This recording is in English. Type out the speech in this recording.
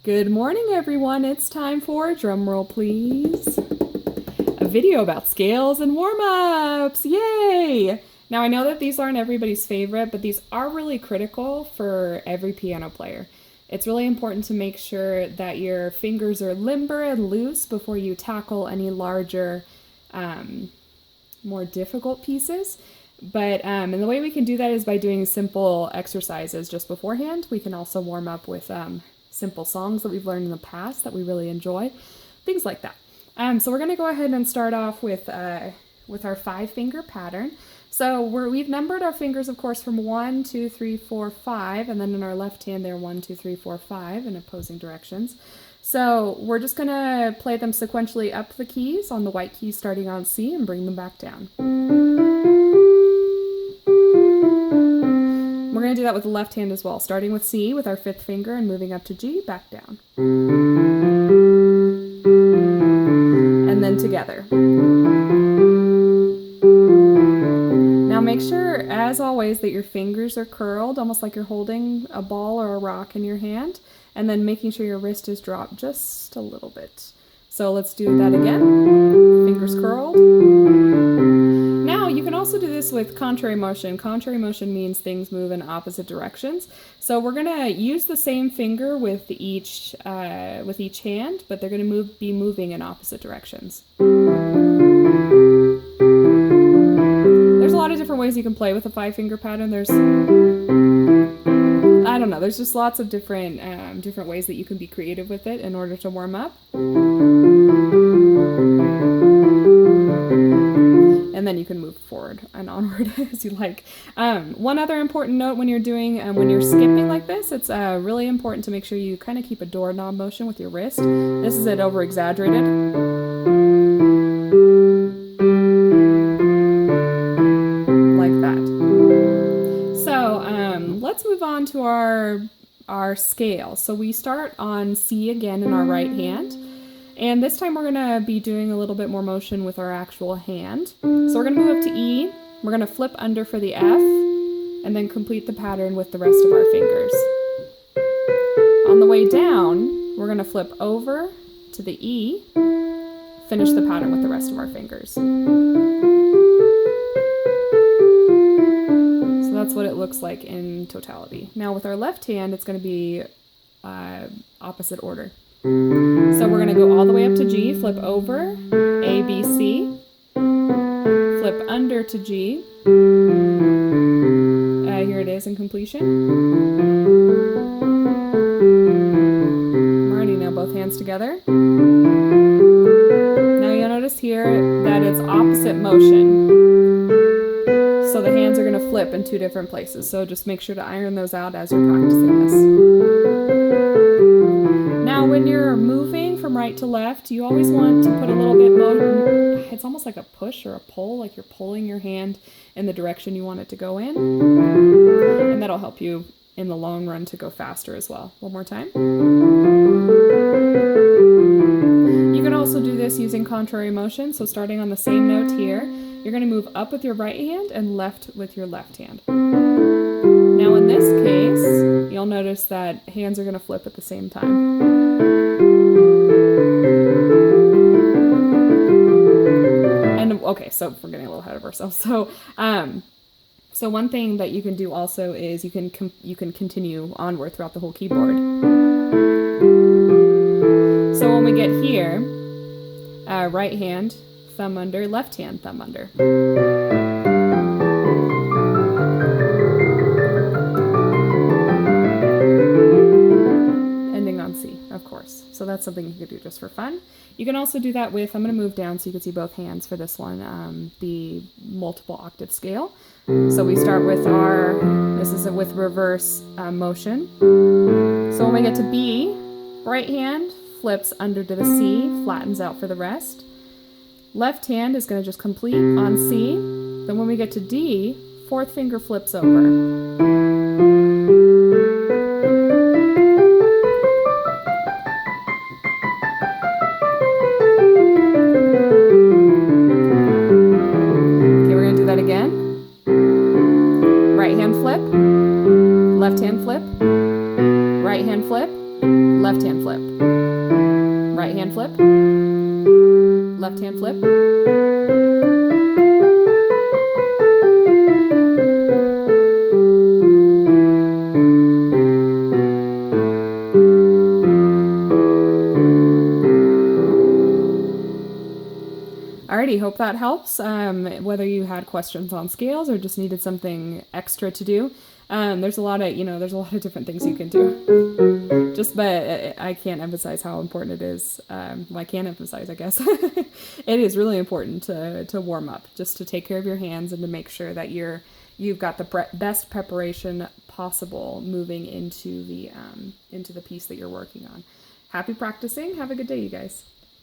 Good morning, everyone. It's time for, drumroll please, a video about scales and warm-ups. Yay! Now, I know that these aren't everybody's favorite, but these are really critical for every piano player. It's really important to make sure that your fingers are limber and loose before you tackle any larger, more difficult pieces. But and the way we can do that is by doing simple exercises just beforehand. We can also warm up with simple songs that we've learned in the past that we really enjoy, things like that. So we're going to go ahead and start off with our 5-finger pattern. So we've numbered our fingers, of course, from 1, 2, 3, 4, 5, and then in our left hand they're 1, 2, 3, 4, 5 in opposing directions. So we're just going to play them sequentially up the keys on the white keys starting on C and bring them back down. We're going to do that with the left hand as well, starting with C with our 5th finger and moving up to G, back down. And then together. Now make sure, as always, that your fingers are curled, almost like you're holding a ball or a rock in your hand, and then making sure your wrist is dropped just a little bit. So let's do that again. Fingers curled. Now, you can also do this with contrary motion. Contrary motion means things move in opposite directions. So we're going to use the same finger with each hand, but they're going to be moving in opposite directions. There's a lot of different ways you can play with a 5-finger pattern. There's just lots of different ways that you can be creative with it in order to warm up. And then you can move forward and onward as you like. One other important note when you're skipping like this, it's really important to make sure you kind of keep a doorknob motion with your wrist. This is it over-exaggerated. Like that. So let's move on to our scale. So we start on C again in our right hand. And this time we're going to be doing a little bit more motion with our actual hand. So we're going to move up to E, we're going to flip under for the F, and then complete the pattern with the rest of our fingers. On the way down, we're going to flip over to the E, finish the pattern with the rest of our fingers. So that's what it looks like in totality. Now with our left hand, it's going to be opposite order. So we're going to go all the way up to G, flip over, A, B, C, flip under to G, here it is in completion. Alrighty, now both hands together. Now you'll notice here that it's opposite motion. So the hands are going to flip in 2 different places, so just make sure to iron those out as you're practicing this. Now, when you're moving from right to left, you always want to put a little bit more, it's almost like a push or a pull, like you're pulling your hand in the direction you want it to go in. And that'll help you in the long run to go faster as well. One more time. You can also do this using contrary motion. So starting on the same note here, you're going to move up with your right hand and left with your left hand. Now in this case, you'll notice that hands are going to flip at the same time. And okay, so we're getting a little ahead of ourselves. So one thing that you can do also is you can continue onward throughout the whole keyboard. So when we get here, right hand, thumb under, left hand, thumb under. Ending on C, of course. So that's something you could do just for fun. You can also do that with, I'm going to move down so you can see both hands for this one, the multiple octave scale. So we start with this is with reverse motion. So when we get to B, right hand flips under to the C, flattens out for the rest. Left hand is going to just complete on C. Then when we get to D, 4th finger flips over. Right hand flip, left hand flip, right hand flip, left hand flip. Alrighty, hope that helps. Whether you had questions on scales or just needed something extra to do, there's a lot of different things you can do. But I can't emphasize how important it is. Well, I can emphasize, I guess. It is really important to warm up, just to take care of your hands and to make sure that you've got the best preparation possible moving into the piece that you're working on. Happy practicing. Have a good day, you guys.